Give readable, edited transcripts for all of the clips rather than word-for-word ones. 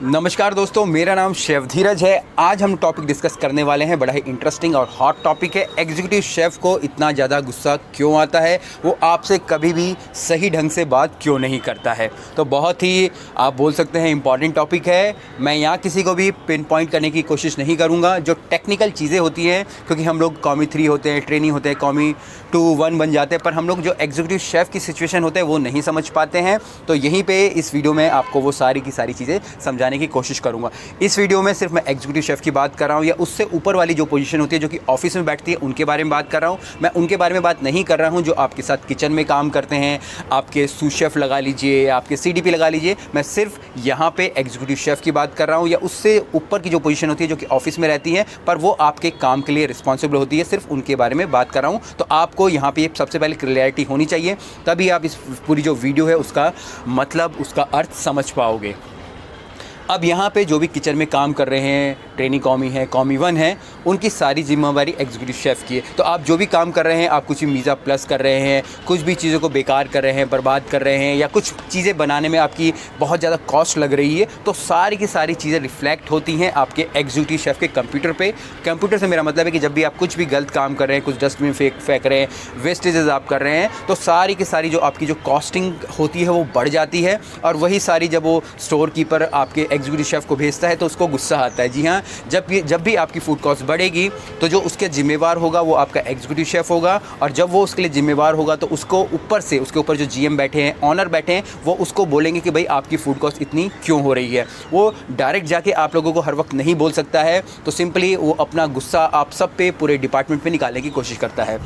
नमस्कार दोस्तों, मेरा नाम शेफ धीरज है। आज हम टॉपिक डिस्कस करने वाले हैं, बड़ा ही इंटरेस्टिंग और हॉट टॉपिक है। एग्जीक्यूटिव शेफ़ को इतना ज़्यादा गुस्सा क्यों आता है, वो आपसे कभी भी सही ढंग से बात क्यों नहीं करता है। तो बहुत ही आप बोल सकते हैं इम्पॉर्टेंट टॉपिक है। मैं यहाँ किसी को भी पिन पॉइंट करने की कोशिश नहीं करूँगा। जो टेक्निकल चीज़ें होती हैं, क्योंकि हम लोग कॉमी 3 होते हैं, ट्रेनी होते हैं, कॉमी 2, 1 बन जाते हैं, पर हम लोग जो एग्जीक्यूटिव शेफ़ की सिचुएशन होते हैं वो नहीं समझ पाते हैं। तो यहीं पर इस वीडियो में आपको वो सारी की सारी चीज़ें समझाने की कोशिश करूंगा। इस वीडियो में सिर्फ मैं एग्जीक्यूटिव शेफ की बात कर रहा हूं, या उससे ऊपर वाली जो पोजीशन होती है जो कि ऑफिस में बैठती है, उनके बारे में बात कर रहा हूं। मैं उनके बारे में बात नहीं कर रहा हूं जो आपके साथ किचन में काम करते हैं, आपके सूस शेफ लगा लीजिए, आपके सीडीपी लगा लीजिए। मैं सिर्फ यहां पे एग्जीक्यूटिव शेफ की बात कर रहा हूं, या उससे ऊपर की जो पोजीशन होती है जो कि ऑफिस में रहती है, पर वो आपके काम के लिए रिस्पॉन्सिबल होती है। सिर्फ उनके बारे में बात कर रहा हूँ। तो आपको यहाँ पे सबसे पहले क्लियरिटी होनी चाहिए, तभी आप इस पूरी जो वीडियो है उसका मतलब, उसका अर्थ समझ पाओगे। अब यहाँ पे जो भी किचन में काम कर रहे हैं, ट्रेनी कॉमी है, कॉमी 1 है, उनकी सारी जिम्मेवारी एग्जीक्यूटिव शेफ़ की है। तो आप जो भी काम कर रहे हैं, आप कुछ मीज़ा प्लस कर रहे हैं, कुछ भी चीज़ों को बेकार कर रहे हैं, बर्बाद कर रहे हैं, या कुछ चीज़ें बनाने में आपकी बहुत ज़्यादा कॉस्ट लग रही है, तो सारी की सारी चीज़ें रिफ्लेक्ट होती हैं आपके एग्जीक्यूटिव शेफ़ के कंप्यूटर पे। कंप्यूटर से मेरा मतलब है कि जब भी आप कुछ भी गलत काम कर रहे हैं, कुछ डस्टबिन फेंक रहे हैं, वेस्टेजेस आप कर रहे हैं, तो सारी की सारी जो आपकी जो कॉस्टिंग होती है वो बढ़ जाती है। और वही सारी जब वो स्टोर कीपर आपके एग्जीक्यूटिव शेफ़ को भेजता है तो उसको गुस्सा आता है। जी हाँ, जब भी आपकी फूड कॉस्ट बढ़ेगी तो जो उसके जिम्मेवार होगा वो आपका एग्जीक्यूटिव शेफ़ होगा, और जब वो उसके लिए जिम्मेवार होगा तो उसको ऊपर से, उसके ऊपर जो जीएम बैठे हैं, ऑनर बैठे हैं, वो उसको बोलेंगे कि भाई आपकी फूड कॉस्ट इतनी क्यों हो रही है। वो डायरेक्ट जाके आप लोगों को हर वक्त नहीं बोल सकता है, तो सिंपली वो अपना गुस्सा आप सब पे, पूरे डिपार्टमेंट पे निकालने की कोशिश करता है।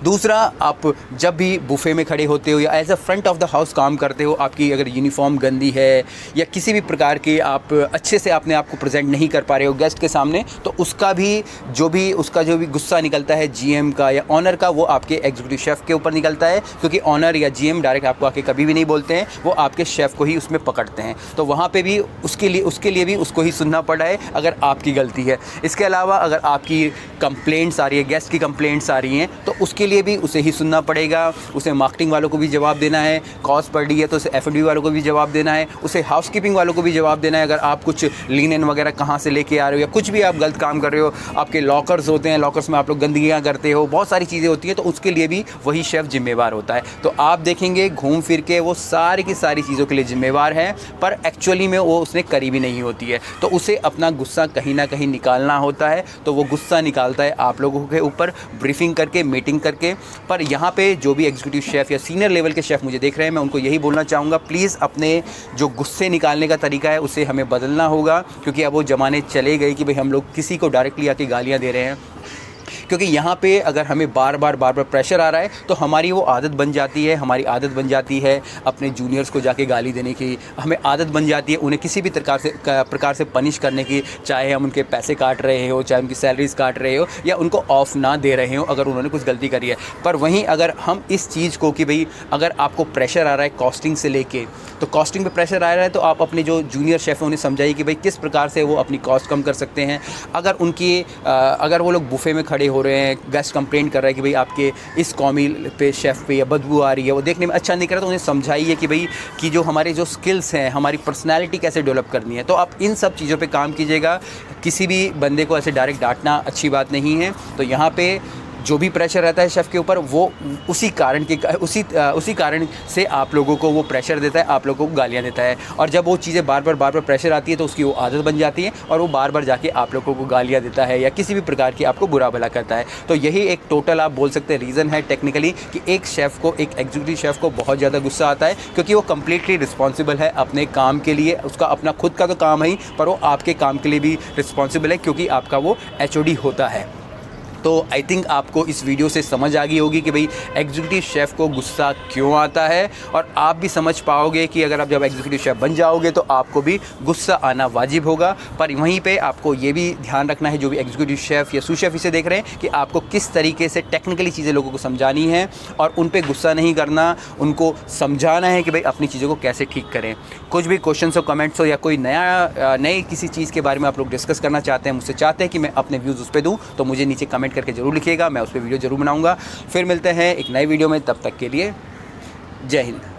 दूसरा, आप जब भी बुफे में खड़े होते हो या as a front of the house काम करते हो, आपकी अगर यूनिफॉर्म गंदी है या किसी भी प्रकार के आप अच्छे से अपने आप को प्रेजेंट नहीं कर पा रहे हो गेस्ट के सामने, तो उसका जो भी गुस्सा निकलता है जीएम का या ऑनर का, वो आपके एग्जीक्यूटिव शेफ़ के ऊपर निकलता है। क्योंकि ऑनर या जीएम डायरेक्ट आपको आके कभी भी नहीं बोलते हैं, वो आपके शेफ़ को ही उसमें पकड़ते हैं। तो वहाँ पे भी उसके लिए भी उसको ही सुनना पड़ा है अगर आपकी गलती है। इसके अलावा अगर आपकी कंप्लेंट्स आ रही है, गेस्ट की कंप्लेंट्स आ रही हैं, तो उसके लिए भी उसे ही सुनना पड़ेगा। उसे मार्केटिंग वालों को भी जवाब देना है, कॉस्ट बढ़ रही है तो उसे एफ&बी वालों को भी जवाब देना है, उसे हाउसकीपिंग वालों को भी जवाब देना है। अगर आप कुछ लिनन वगैरह कहाँ से लेके आ रहे हो या कुछ भी आप गलत काम कर रहे हो, आपके लॉकर्स होते हैं, लॉकर्स में आप लोग गंदगियाँ करते हो, बहुत सारी चीज़ें होती हैं, तो उसके लिए भी वही शेफ़ जिम्मेवार होता है। तो आप देखेंगे घूम फिर के वो सारी की सारी चीज़ों के लिए जिम्मेवार है, पर एक्चुअली में वो उसने करी भी नहीं होती है। तो उसे अपना गुस्सा कहीं ना कहीं निकालना होता है, तो वो गुस्सा निकालता है आप लोगों के ऊपर, ब्रीफिंग करके, मीटिंग करके। पर यहाँ पे जो भी एग्जीक्यूटिव शेफ़ या सीनियर लेवल के शेफ़ मुझे देख रहे हैं, मैं उनको यही बोलना चाहूँगा, प्लीज़ अपने जो गुस्से निकालने का तरीका है उसे हमें बदलना होगा। क्योंकि अब वो ज़माने चले गए कि भाई हम लोग किसी को डायरेक्टली आके गालियाँ दे रहे हैं। क्योंकि यहाँ पे अगर हमें बार बार प्रेशर आ रहा है तो हमारी वो आदत बन जाती है, हमारी आदत बन जाती है अपने जूनियर्स को जाके गाली देने की, हमें आदत बन जाती है उन्हें किसी भी प्रकार से पनिश करने की, चाहे हम उनके पैसे काट रहे हो, चाहे उनकी सैलरीज काट रहे हो, या उनको ऑफ ना दे रहे हो अगर उन्होंने कुछ गलती करी है। पर वहीं अगर हम इस चीज़ को कि भाई अगर आपको प्रेशर आ रहा है कॉस्टिंग से लेके, तो कॉस्टिंग पे प्रेशर आ रहा है तो आप अपने जो जूनियर शेफ़ हैं उन्हें समझाइए कि भाई किस प्रकार से वो अपनी कॉस्ट कम कर सकते हैं। अगर वो लोग बुफे में खड़े हो रहे हैं, गेस्ट कंप्लेंट कर रहा है कि भाई आपके इस कॉमी पे शेफ़ पे या बदबू आ रही है, वो देखने में अच्छा नहीं कर रहा, तो उन्हें समझाइए कि भाई कि जो हमारे जो स्किल्स हैं, हमारी पर्सनैलिटी कैसे डेवलप करनी है। तो आप इन सब चीज़ों पे काम कीजिएगा। किसी भी बंदे को ऐसे डायरेक्ट डांटना अच्छी बात नहीं है। तो यहाँ पे जो भी प्रेशर रहता है शेफ़ के ऊपर, वो उसी कारण से आप लोगों को वो प्रेशर देता है, आप लोगों को गालियाँ देता है। और जब वो चीज़ें बार बार प्रेशर आती है तो उसकी वो आदत बन जाती है, और वो बार बार जाके आप लोगों को गालियाँ देता है या किसी भी प्रकार की आपको बुरा भला करता है। तो यही एक टोटल आप बोल सकते हैं रीज़न है टेक्निकली कि एक शेफ़ को, एक एग्जीक्यूटिव शेफ़ को बहुत ज़्यादा गुस्सा आता है, क्योंकि वो कम्प्लीटली रिस्पॉन्सिबल है अपने काम के लिए। उसका अपना खुद का तो काम है ही, पर वो आपके काम के लिए भी रिस्पॉन्सिबल है, क्योंकि आपका वो एचओडी होता है। तो आई थिंक आपको इस वीडियो से समझ आ गई होगी कि भाई एग्जीक्यूटिव शेफ़ को गुस्सा क्यों आता है, और आप भी समझ पाओगे कि अगर आप जब एग्जीक्यूटिव शेफ़ बन जाओगे तो आपको भी गुस्सा आना वाजिब होगा। पर वहीं पे आपको ये भी ध्यान रखना है, जो भी एग्जीक्यूटिव शेफ़ या सूस शेफ़ इसे देख रहे हैं, कि आपको किस तरीके से टेक्निकली चीज़ें लोगों को समझानी है, और उन पर गुस्सा नहीं करना, उनको समझाना है कि भाई अपनी चीज़ों को कैसे ठीक करें। कुछ भी क्वेश्चन हो, कमेंट्स हो, या कोई नई किसी चीज़ के बारे में आप लोग डिस्कस करना चाहते हैं, मुझसे चाहते हैं कि मैं अपने व्यूज़ उस पर दूँ, तो मुझे नीचे कमेंट करके ज़रूर लिखिएगा, मैं उस पर वीडियो ज़रूर बनाऊँगा। फिर मिलते हैं एक नई वीडियो में, तब तक के लिए जय हिंद।